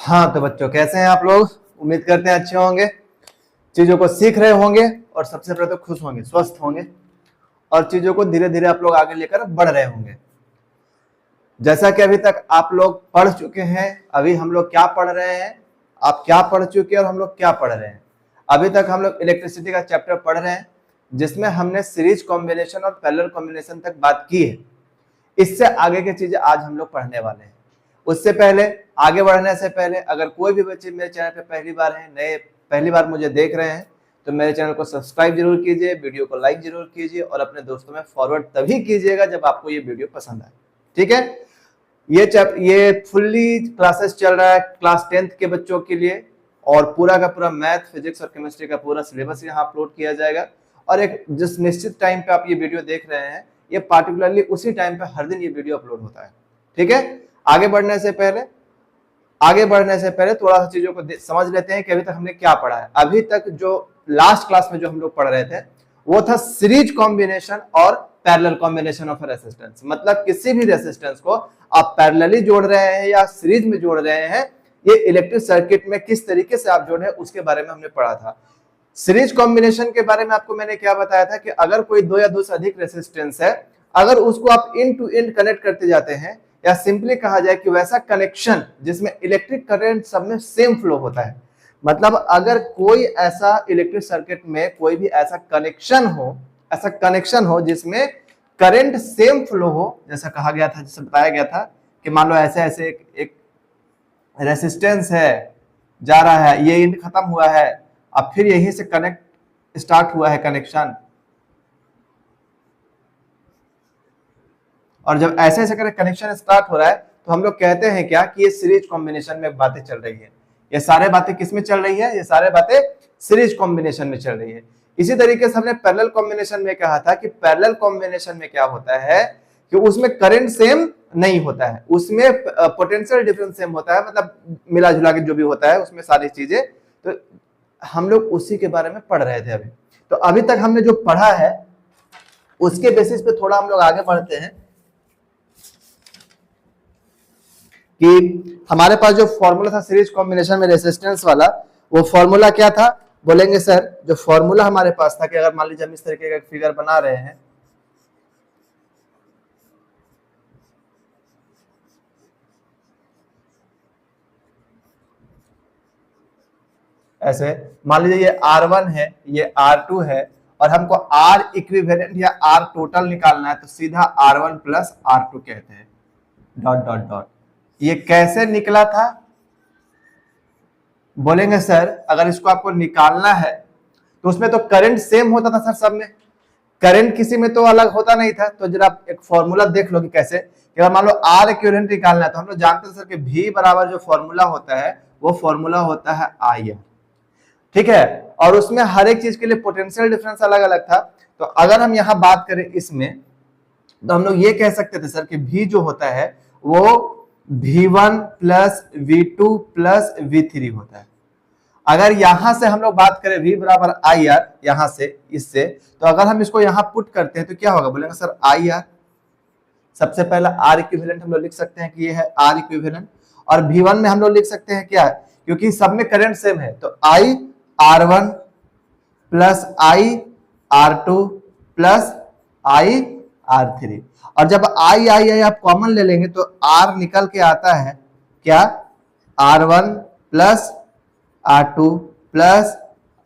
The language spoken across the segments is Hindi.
हाँ तो बच्चों कैसे हैं आप लोग। उम्मीद करते हैं अच्छे होंगे, चीजों को सीख रहे होंगे और सबसे पहले तो खुश होंगे, स्वस्थ होंगे और चीजों को धीरे धीरे आप लोग आगे लेकर बढ़ रहे होंगे। जैसा कि अभी तक आप लोग पढ़ चुके हैं, अभी हम लोग क्या पढ़ रहे हैं, आप क्या पढ़ चुके हैं और हम लोग क्या पढ़ रहे हैं। अभी तक हम लोग इलेक्ट्रिसिटी का चैप्टर पढ़ रहे हैं जिसमें हमने सीरीज कॉम्बिनेशन और पैरेलल कॉम्बिनेशन तक बात की है। इससे आगे की चीजें आज हम लोग पढ़ने वाले हैं। उससे पहले, आगे बढ़ने से पहले, अगर कोई भी बच्चे मेरे चैनल पे पहली बार हैं, पहली बार मुझे देख रहे हैं, तो मेरे चैनल को सब्सक्राइब जरूर कीजिए, वीडियो को लाइक जरूर कीजिए और अपने दोस्तों में फॉरवर्ड तभी कीजिएगा जब आपको ये वीडियो पसंद आए। ठीक है, ये फुल्ली क्लासेस चल रहा है क्लास 10th के बच्चों के लिए और पूरा का पूरा मैथ, फिजिक्स और केमिस्ट्री का पूरा सिलेबस यहाँ अपलोड किया जाएगा। और एक जिस निश्चित टाइम पे आप ये वीडियो देख रहे हैं, ये पार्टिकुलरली उसी टाइम पे हर दिन ये वीडियो अपलोड होता है। ठीक है, आगे बढ़ने से पहले थोड़ा सा चीजों को समझ लेते हैं कि अभी तक हमने क्या पढ़ा है। अभी तक जो लास्ट क्लास में जो हम लोग पढ़ रहे थे वो था सीरीज कॉम्बिनेशन और पैरेलल कॉम्बिनेशन ऑफ रेसिस्टेंस। मतलब किसी भी रेसिस्टेंस को आप पैरेलली जोड़ रहे हैं या सीरीज में जोड़ रहे हैं, ये इलेक्ट्रिक सर्किट में किस तरीके से आप जोड़े उसके बारे में हमने पढ़ा था। सीरीज कॉम्बिनेशन के बारे में आपको मैंने क्या बताया था कि अगर कोई दो या दो से अधिक रेसिस्टेंस है, अगर उसको आप इंड टू इंड कनेक्ट करते जाते हैं, या सिंपली कहा जाए कि वैसा कनेक्शन जिसमें इलेक्ट्रिक करंट सब में सेम फ्लो होता है। मतलब अगर कोई ऐसा इलेक्ट्रिक सर्किट में कोई भी ऐसा कनेक्शन हो जिसमें करंट सेम फ्लो हो, जैसा कहा गया था, जैसे बताया गया था कि मान लो ऐसे ऐसे एक रेसिस्टेंस है, जा रहा है, ये इंड खत्म हुआ है, अब फिर यहीं से कनेक्ट स्टार्ट हुआ है कनेक्शन, और जब ऐसे ऐसे करके कनेक्शन स्टार्ट हो रहा है तो हम लोग कहते हैं क्या कि ये सीरीज कॉम्बिनेशन में बातें चल रही है। ये सारे बातें किस में चल रही है? ये सारे बातें सीरीज कॉम्बिनेशन में चल रही है। इसी तरीके से हमने पैरेलल कॉम्बिनेशन में कहा था कि पैरेलल कॉम्बिनेशन में क्या होता है कि उसमें करंट सेम नहीं होता है, उसमें पोटेंशियल डिफरेंस सेम होता है, मतलब मिला जुला के जो भी होता है उसमें सारी चीजें। तो हम लोग उसी के बारे में पढ़ रहे थे अभी। तो अभी तक हमने जो पढ़ा है उसके बेसिस पे थोड़ा हम लोग आगे बढ़ते हैं कि हमारे पास जो फॉर्मूला था सीरीज कॉम्बिनेशन में रेसिस्टेंस वाला, वो फॉर्मूला क्या था? बोलेंगे सर, जो फॉर्मूला हमारे पास था कि अगर मान लीजिए हम इस तरीके का एक फिगर बना रहे हैं, ऐसे मान लीजिए ये R1 है, ये R2 है और हमको R इक्विवेलेंट या R टोटल निकालना है, तो सीधा R1 प्लस R2 कहते हैं, डॉट डॉट डॉट। ये कैसे निकला था? बोलेंगे सर अगर इसको आपको निकालना है तो उसमें तो करंट सेम होता था सर, सब में करंट किसी में तो अलग होता नहीं था। तो जरा आप एक फॉर्मूला देख लो कि कैसे, कि अगर मान लो R इक्विवेलेंट निकालना है तो हम लोग जानते हैं सर कि V बराबर जो फॉर्मूला होता है वो फॉर्मूला होता है I। ठीक है, और उसमें हर एक चीज के लिए पोटेंशियल डिफरेंस अलग अलग था। तो अगर हम यहाँ बात करें इसमें, तो हम लोग ये कह सकते थे सर कि V जो होता है वो V1 plus V2 plus V3 होता है। अगर यहां से हम लोग बात करें V बराबर IR, यहां से इससे, तो अगर हम इसको यहां पुट करते हैं तो क्या होगा? बोलेंगे सर IR, सबसे पहला R इक्विवेलेंट हम लोग लिख सकते हैं कि ये है R इक्विवेलेंट, और V1 में हम लोग लिख सकते हैं क्या, क्योंकि सब में करंट सेम है, तो I R1 plus I R2 plus I R3। और जब I आप कॉमन ले लेंगे तो R निकल के आता है क्या? R1 plus R2 plus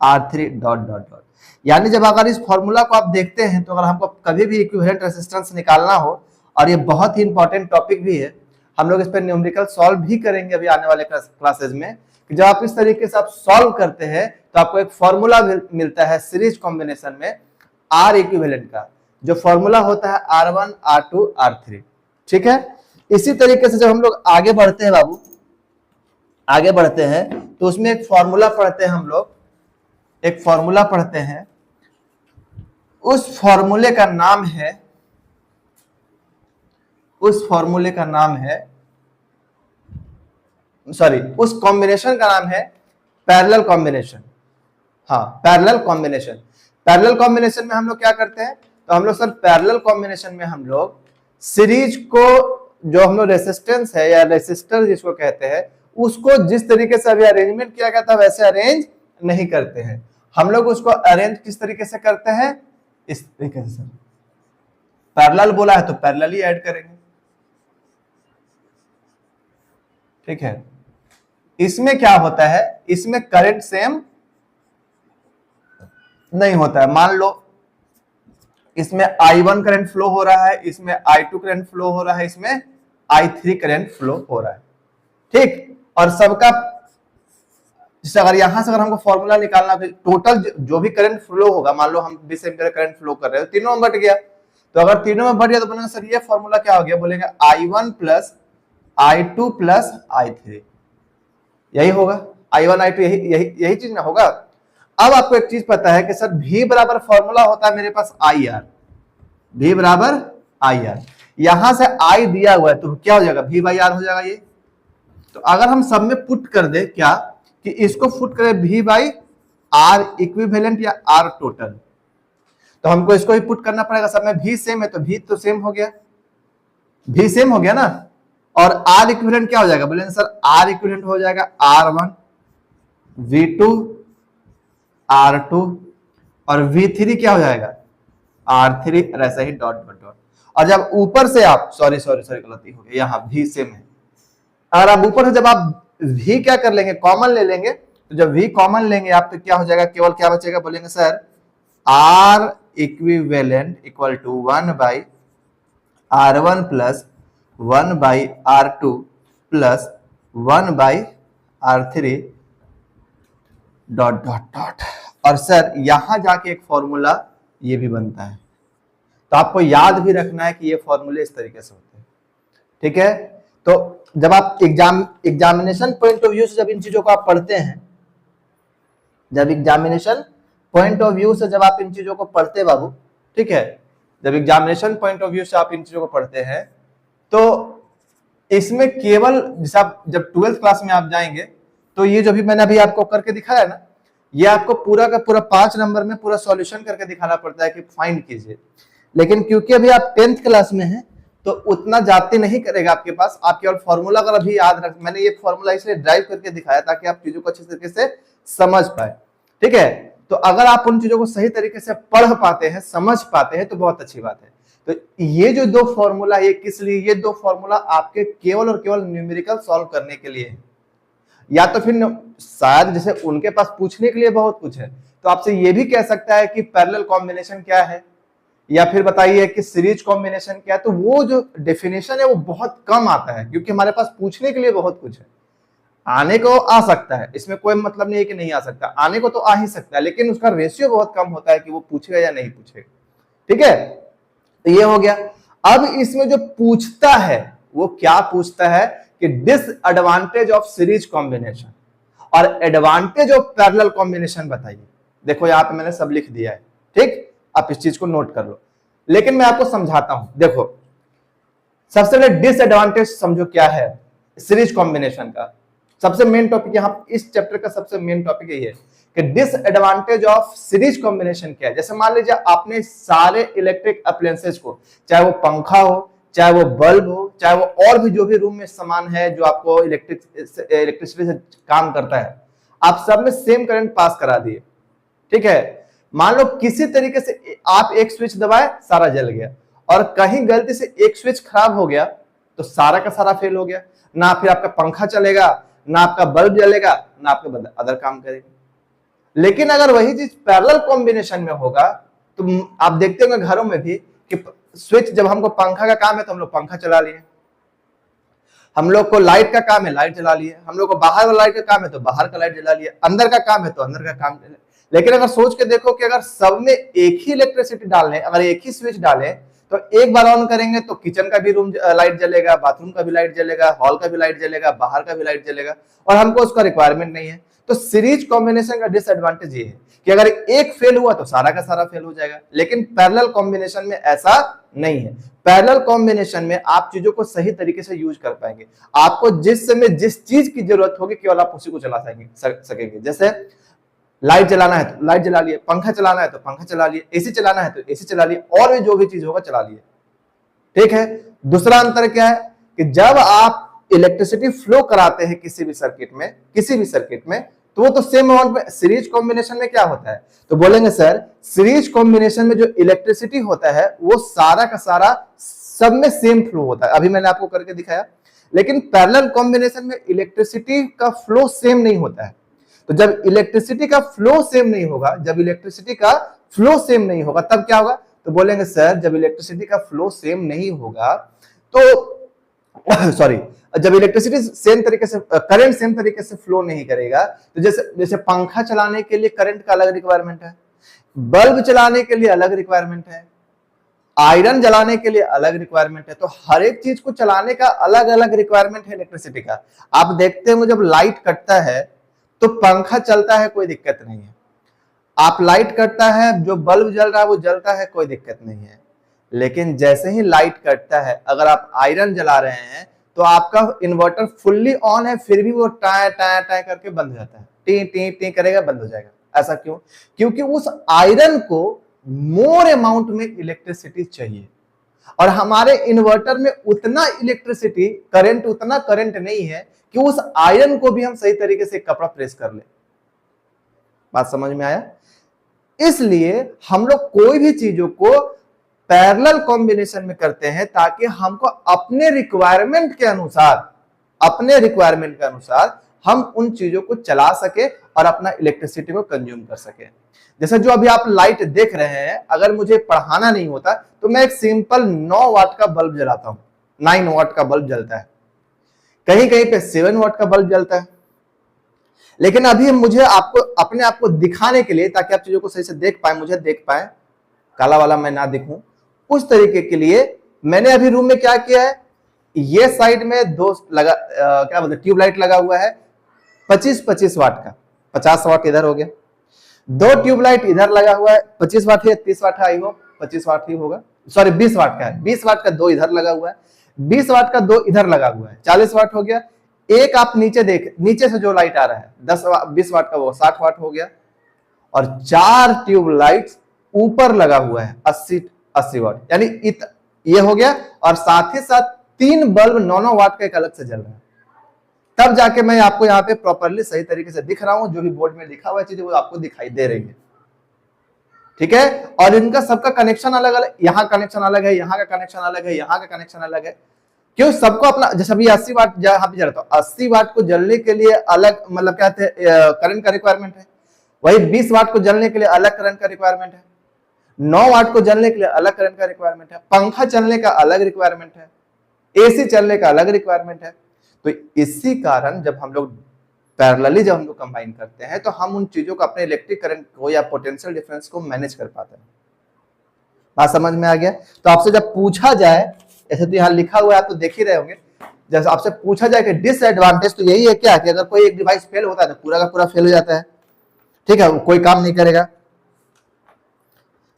R3 dot dot dot. यानी जब अगर इस फॉर्मूला को आप देखते हैं तो अगर हमको कभी भी इक्विवेलेंट रेजिस्टेंस निकालना हो, और ये बहुत ही इंपॉर्टेंट टॉपिक भी है, हम लोग इस पर न्यूमेरिकल सॉल्व भी करेंगे अभी आने वाले क्लासेज में, कि जब आप इस तरीके से आप सॉल्व करते हैं तो आपको एक फॉर्मूला मिलता है सीरीज कॉम्बिनेशन में R इक्विवेलेंट का, जो फॉर्मूला होता है R1 R2 R3। ठीक है, इसी तरीके से जब हम लोग आगे बढ़ते हैं बाबू, आगे बढ़ते हैं तो उसमें एक फॉर्मूला पढ़ते हैं हम लोग, एक फॉर्मूला पढ़ते हैं, उस फॉर्मूले का नाम है, उस फॉर्मूले का नाम है, सॉरी, उस कॉम्बिनेशन का नाम है पैरेलल कॉम्बिनेशन। हाँ, पैरेलल कॉम्बिनेशन। पैरेलल कॉम्बिनेशन में हम लोग क्या करते हैं? तो हम लोग सर पैरेलल कॉम्बिनेशन में हम लोग सीरीज को, जो हम लोग रेसिस्टेंस है या रेसिस्टर जिसको कहते हैं, उसको जिस तरीके से अभी अरेंजमेंट किया गया था वैसे अरेंज नहीं करते हैं हम लोग। उसको अरेंज किस तरीके से करते हैं, इस तरीके से। पैरेलल बोला है तो पैरेलल ही ऐड करेंगे, ठीक है। इसमें क्या होता है, इसमें करंट सेम नहीं होता है। मान लो इसमें I1 करंट फ्लो हो रहा है, इसमें I2 करंट फ्लो हो रहा है, इसमें I3 करंट फ्लो हो रहा है, ठीक। और सबका जैसे अगर यहां से अगर हमको फॉर्मूला निकालना है टोटल जो भी करंट फ्लो होगा, मान लो हम 20 एम्पीयर करंट फ्लो कर रहे हैं, तीनों में बट गया, तो अगर तीनों में बट गया तो बोलेंगे सर ये फॉर्मूला क्या हो गया, बोलेंगे I1 plus I2 plus I3, यही होगा। I1 I2 यही चीज ना होगा। अब आपको एक चीज पता है कि सर V बराबर फॉर्मूला होता है मेरे पास IR, V बराबर IR, यहां से I दिया हुआ है तो क्या हो जाएगा, V बाई R हो जाएगा ये। तो अगर हम सब में पुट कर दे क्या कि इसको पुट करें V बाई R इक्विवेलेंट या R टोटल, तो हमको इसको ही पुट करना पड़ेगा। सब में V सेम है तो V तो सेम हो गया, V सेम हो गया ना। और R इक्विवेलेंट क्या हो जाएगा, बोलेंगे सर R इक्विवेलेंट हो जाएगा R1 V2 R2 और V3 क्या हो जाएगा R3, और ऐसा ही डॉट डॉट डॉट। और जब ऊपर से आप सॉरी गलती हो गई, यहाँ V सेम है। अगर आप ऊपर से जब आप V क्या कर लेंगे, कॉमन ले लेंगे, तो जब V कॉमन लेंगे आप तो क्या हो जाएगा, केवल क्या बचेगा, बोलेंगे sir R equivalent equal to 1 by R1 plus 1 by R2 plus 1 by R3 dot dot dot. और सर यहां जाके एक फॉर्मूला ये भी बनता है, तो आपको याद भी रखना है कि ये फॉर्मूले इस तरीके से होते हैं, ठीक है। तो जब आप एग्जामिनेशन पॉइंट ऑफ व्यू से जब इन चीजों को आप पढ़ते हैं, जब एग्जामिनेशन पॉइंट ऑफ व्यू से जब आप इन चीजों को पढ़ते हैं बाबू, ठीक है, जब एग्जामिनेशन पॉइंट ऑफ व्यू से आप इन चीजों को पढ़ते हैं तो इसमें केवल जैसे आप जब 12th क्लास में आप जाएंगे तो ये जो भी मैंने अभी आपको करके दिखाया ना, ये आपको पूरा का पूरा 5 नंबर में पूरा सॉल्यूशन करके दिखाना पड़ता है कि फाइंड कीजिए। लेकिन क्योंकि अभी आप 10th क्लास में हैं तो उतना जाते नहीं करेगा आपके पास, आप केवल फॉर्मूला अगर अभी याद रख, मैंने ये फॉर्मूला इसलिए ड्राइव करके दिखाया ताकि आप चीजों को अच्छे तरीके से समझ पाए, ठीक है। तो अगर आप उन चीजों को सही तरीके से पढ़ पाते हैं, समझ पाते हैं तो बहुत अच्छी बात है। तो ये जो 2 फॉर्मूला, ये किस लिए, ये 2 फॉर्मूला आपके केवल और केवल न्यूमेरिकल सॉल्व करने के लिए है, या तो फिर शायद जैसे उनके पास पूछने के लिए बहुत कुछ है तो आपसे ये भी कह सकता है कि पैरेलल कॉम्बिनेशन क्या है, या फिर बताइए कि सीरीज कॉम्बिनेशन क्या है। तो वो जो डेफिनेशन है वो बहुत कम आता है क्योंकि हमारे पास पूछने के लिए बहुत कुछ है। आने को आ सकता है, इसमें कोई मतलब नहीं है कि नहीं आ सकता, आने को तो आ ही सकता है, लेकिन उसका रेशियो बहुत कम होता है कि वो पूछेगा या नहीं पूछेगा, ठीक है। तो ये हो गया। अब इसमें जो पूछता है वो क्या पूछता है कि डिसएडवांटेज ऑफ सीरीज कॉम्बिनेशन और एडवांटेज ऑफ पैरेलल कॉम्बिनेशन बताइए। देखो यहां पे मैंने सब लिख दिया है, ठीक, आप इस चीज को नोट कर लो, लेकिन मैं आपको समझाता हूं। देखो सबसे पहले डिसएडवांटेज समझो क्या है सीरीज कॉम्बिनेशन का। सबसे मेन टॉपिक यहां इस चैप्टर का सबसे मेन टॉपिक यही है कि डिसएडवांटेज ऑफ सीरीज कॉम्बिनेशन क्या है। जैसे मान लीजिए आपने सारे इलेक्ट्रिक अप्लायंसेस को, चाहे वो पंखा हो, चाहे वो बल्ब हो, चाहे वो और भी जो भी रूम में सामान है जो आपको इलेक्ट्रिसिटी से काम करता है, आप सब में सेम करंट पास करा दिए, ठीक है। मान लो किसी तरीके से आप एक स्विच दबाए, सारा जल गया, और कहीं गलती से एक स्विच खराब हो गया तो सारा का सारा फेल हो गया, ना फिर आपका पंखा चलेगा, ना आपका बल्ब जलेगा, ना आपके अदर काम करेगा। लेकिन अगर वही चीज पैरेलल कॉम्बिनेशन में होगा तो आप देखते होंगे घरों में भी कि स्विच, जब हमको पंखा का काम है तो हम लोग पंखा चला लिए, हम लोग को लाइट का काम है लाइट जला लिए, हम लोग को बाहर वाला लाइट का काम है तो बाहर का लाइट जला लिए, अंदर का काम है तो अंदर का काम। लेकिन अगर सोच के देखो कि अगर सब में एक ही इलेक्ट्रिसिटी डालें, अगर एक ही स्विच डालें तो एक बार ऑन करेंगे तो किचन का भी रूम लाइट जलेगा, बाथरूम का भी लाइट जलेगा, हॉल का भी लाइट जलेगा, बाहर का भी लाइट जलेगा, और हमको उसका रिक्वायरमेंट नहीं है। तो सीरीज कॉम्बिनेशन का डिसएडवांटेज ये है कि अगर एक फेल हुआ तो सारा का सारा फेल हो जाएगा, लेकिन पैरेलल कॉम्बिनेशन में ऐसा नहीं है। पैरेलल कॉम्बिनेशन में आप चीजों को सही तरीके से यूज कर पाएंगे। आपको जिस समय जिस चीज की जरूरत होगी केवल आप उसी को चला सकेंगे। जैसे लाइट जलाना है तो लाइट जला लिए, पंखा चलाना है तो पंखा चला लिए, एसी चलाना है तो एसी चला लिए, और भी जो भी चीज होगा चला लिए, ठीक है। दूसरा अंतर क्या है कि जब आप इलेक्ट्रिसिटी फ्लो कराते हैं किसी भी सर्किट में, तो वो तो सेम अमाउंट में। सीरीज कॉम्बिनेशन में क्या होता है, तो बोलेंगे सर सीरीज कॉम्बिनेशन में जो इलेक्ट्रिसिटी होता है वो सारा का सारा सब में सेम फ्लो होता है, अभी मैंने आपको करके दिखाया। लेकिन पैरेलल कॉम्बिनेशन में इलेक्ट्रिसिटी का फ्लो सेम नहीं होता है। तो जब इलेक्ट्रिसिटी का फ्लो सेम नहीं होगा, तब क्या होगा, तो बोलेंगे सर जब इलेक्ट्रिसिटी का फ्लो सेम नहीं होगा तो सॉरी, जब इलेक्ट्रिसिटी सेम तरीके से, करंट सेम तरीके से फ्लो नहीं करेगा, तो जैसे पंखा चलाने के लिए करंट का अलग रिक्वायरमेंट है, बल्ब चलाने के लिए अलग रिक्वायरमेंट है, आयरन जलाने के लिए अलग रिक्वायरमेंट है। तो हर एक चीज को चलाने का अलग अलग रिक्वायरमेंट है इलेक्ट्रिसिटी का। आप देखते हो जब लाइट कटता है तो पंखा चलता है, कोई दिक्कत नहीं है। आप लाइट कटता है, जो बल्ब जल रहा है वो जलता है, कोई दिक्कत नहीं है। लेकिन जैसे ही लाइट कटता है, अगर आप आयरन जला रहे हैं तो आपका इन्वर्टर फुल्ली ऑन है, फिर भी वो टाय टाय टाय करके बंद हो जाता है, टी टी टी करेगा, बंद हो जाएगा। ऐसा क्यों? क्योंकि उस आयरन को मोर अमाउंट में इलेक्ट्रिसिटी चाहिए, और हमारे इन्वर्टर में उतना इलेक्ट्रिसिटी करंट, उतना करंट नहीं है कि उस आयरन को भी हम सही तरीके से कपड़ा प्रेस कर ले। बात समझ में आया? इसलिए हम लोग कोई भी चीजों को पैरेलल कॉम्बिनेशन में करते हैं ताकि हमको अपने रिक्वायरमेंट के अनुसार हम उन चीजों को चला सके और अपना इलेक्ट्रिसिटी को कंज्यूम कर सके। जैसे जो अभी आप लाइट देख रहे हैं, अगर मुझे पढ़ाना नहीं होता तो मैं एक सिंपल 9 वाट का बल्ब जलाता हूं, 9 वाट का बल्ब जलता है, कहीं कहीं पे 7 वाट का बल्ब जलता है। लेकिन अभी मुझे आपको अपने आप को दिखाने के लिए, ताकि आप चीजों को सही से देख पाए, मुझे देख पाए, काला वाला मैं ना दिखूं, उस तरीके के लिए मैंने अभी रूम में क्या किया है, ये साइड में दो क्या बोलते ट्यूबलाइट लगा हुआ है 25-25 वाट का, 50 वाट इधर हो गया। 2 ट्यूबलाइट इधर लगा हुआ है, 25 वाट है, 30 वाट है, आई हो 25 वाट ही होगा, सॉरी 20 वाट का है, 20 वाट का 2 इधर लगा हुआ है, 20 वाट का 2 इधर लगा हुआ है, 40 वाट हो गया। एक आप नीचे से जो लाइट आ रहा है 20 वाट का, वो 60 वाट हो गया। और 4 ट्यूबलाइट ऊपर लगा हुआ है 80 वाट, यानी ये हो गया। और साथ ही साथ 3 बल्ब 9 वाट का एक अलग से जल रहा है, तब जाके मैं आपको यहाँ पे प्रॉपरली सही तरीके से दिख रहा हूं, जो भी बोर्ड में लिखा हुआ है चीजें वो आपको दिखाई दे रही है, ठीक है। और इनका सबका कनेक्शन अलग अलग, यहाँ कनेक्शन अलग है, यहाँ का कनेक्शन अलग है, यहाँ का कनेक्शन अलग है। क्यों? सबको अपना, जैसे अभी 80 वाट यहाँ पे जल रहा है, 80 वाट को जलने के लिए अलग, मतलब क्या करंट का रिक्वायरमेंट है, वही 20 वाट को जलने के लिए अलग करंट का रिक्वायरमेंट है, 9 वाट को जलने के लिए अलग करंट का रिक्वायरमेंट है, पंखा चलने का अलग रिक्वायरमेंट है, एसी चलने का अलग रिक्वायरमेंट है। तो इसी कारण जब हम लोग पैरेलली जब हम लोग कंबाइन करते हैं तो हम उन चीजों को, अपने इलेक्ट्रिक करंट को या पोटेंशियल डिफरेंस को मैनेज कर पाते हैं। बात समझ में आ गया? तो आपसे जब पूछा जाए, ऐसे तो यहाँ लिखा हुआ है आप तो देख ही रहे होंगे, जैसे आपसे पूछा जाए कि डिसएडवांटेज, तो यही है क्या कि अगर कोई एक डिवाइस फेल होता है तो पूरा का पूरा फेल हो जाता है, ठीक है, कोई काम नहीं करेगा।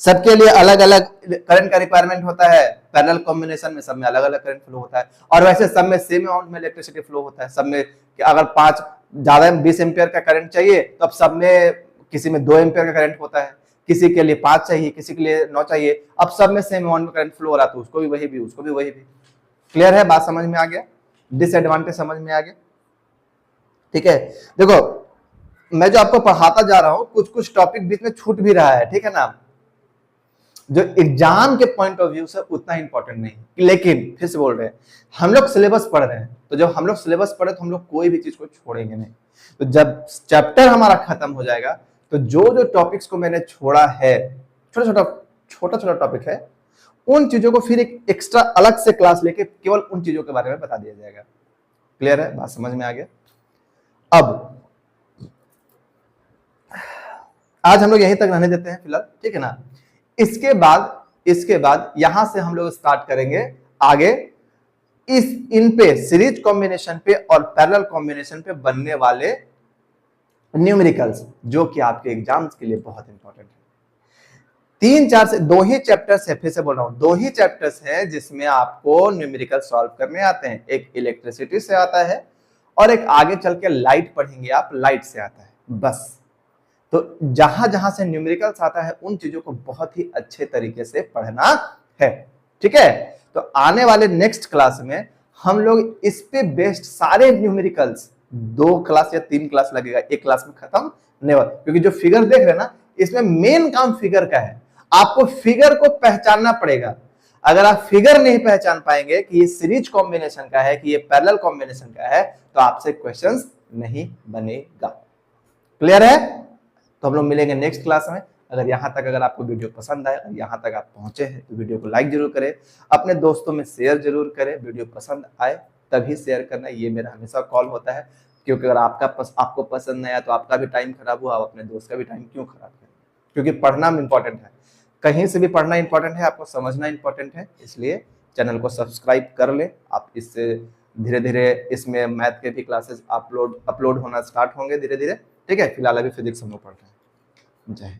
सबके लिए अलग अलग करंट का रिक्वायरमेंट होता है, पैरेलल कॉम्बिनेशन में सब में अलग अलग करंट फ्लो होता है, और वैसे सब में सेम अमाउंट में इलेक्ट्रिसिटी फ्लो होता है। सब में अगर 5 ज्यादा 20 एम्पियर का करंट चाहिए तो अब सब में, किसी में 2 एम्पियर का करंट होता है, किसी के लिए 5 चाहिए, किसी के लिए 9 चाहिए, अब सब में सेम अमाउंट में करंट फ्लो हो रहा है, तो उसको भी वही भी, उसको भी वही भी। क्लियर है? बात समझ में आ गया? डिसएडवांटेज समझ में आ गया? ठीक है, देखो मैं जो आपको पढ़ाता जा रहा हूं, कुछ कुछ टॉपिक बीच में छूट भी रहा है, ठीक है ना, जो एग्जाम के पॉइंट ऑफ व्यू से उतना इंपॉर्टेंट नहीं, लेकिन फिर से बोल रहे हैं, हम लोग सिलेबस पढ़ रहे हैं, तो जब हम लोग सिलेबस पढ़े तो हम लोग कोई भी चीज को छोड़ेंगे नहीं। तो जब चैप्टर हमारा खत्म हो जाएगा तो जो जो टॉपिक्स को मैंने छोड़ा है, छोटा छोटा टॉपिक है, उन चीजों को फिर एक एक्स्ट्रा अलग से क्लास लेके केवल उन चीजों के बारे में बता दिया जाएगा। क्लियर है? बात समझ में आ गया? अब आज हम लोग यहीं तक रहने देते हैं फिलहाल, ठीक है ना। इसके बाद यहां से हम लोग स्टार्ट करेंगे आगे इन पे सीरीज कॉम्बिनेशन पे और पैरेलल कॉम्बिनेशन पे बनने वाले न्यूमेरिकल्स, जो कि आपके एग्जाम्स के लिए बहुत इंपॉर्टेंट है। 3-4 से 2 ही चैप्टर्स है, फिर से बोल रहा हूं, 2 ही चैप्टर्स है जिसमें आपको न्यूमेरिकल सॉल्व करने आते हैं। एक इलेक्ट्रिसिटी से आता है और एक आगे चल के लाइट पढ़ेंगे आप, लाइट से आता है, बस। तो जहां जहां से न्यूमेरिकल्स आता है उन चीजों को बहुत ही अच्छे तरीके से पढ़ना है, ठीक है। तो आने वाले नेक्स्ट क्लास में हम लोग इस पे बेस्ड सारे न्यूमेरिकल्स 2 क्लास या 3 क्लास लगेगा, एक क्लास में खत्म नहीं होगा, क्योंकि जो फिगर देख रहे हैं ना, इसमें मेन काम फिगर का है। आपको फिगर को पहचानना पड़ेगा। अगर आप फिगर नहीं पहचान पाएंगे कि ये सीरीज कॉम्बिनेशन का है कि ये पैरेलल कॉम्बिनेशन का है, तो आपसे क्वेश्चंस नहीं बनेगा। क्लियर है? तो हम लोग मिलेंगे नेक्स्ट क्लास में। अगर यहाँ तक अगर आपको वीडियो पसंद आए, यहाँ तक आप पहुंचे हैं, तो वीडियो को लाइक जरूर करें, अपने दोस्तों में शेयर जरूर करें। वीडियो पसंद आए तभी शेयर करना, ये मेरा हमेशा कॉल होता है, क्योंकि अगर आपको पसंद नहीं आया तो आपका भी टाइम खराब हुआ, आप अपने दोस्त का भी टाइम क्यों खराब करें? क्योंकि पढ़ना इंपॉर्टेंट है, कहीं से भी पढ़ना इंपॉर्टेंट है, आपको समझना इंपॉर्टेंट है। इसलिए चैनल को सब्सक्राइब कर ले आप। इससे धीरे धीरे इसमें मैथ के भी क्लासेस अपलोड होना स्टार्ट होंगे धीरे धीरे। ठीक है, फिलहाल अभी फिजिक्स हम लोग पढ़ रहे हैं। जय हिंद।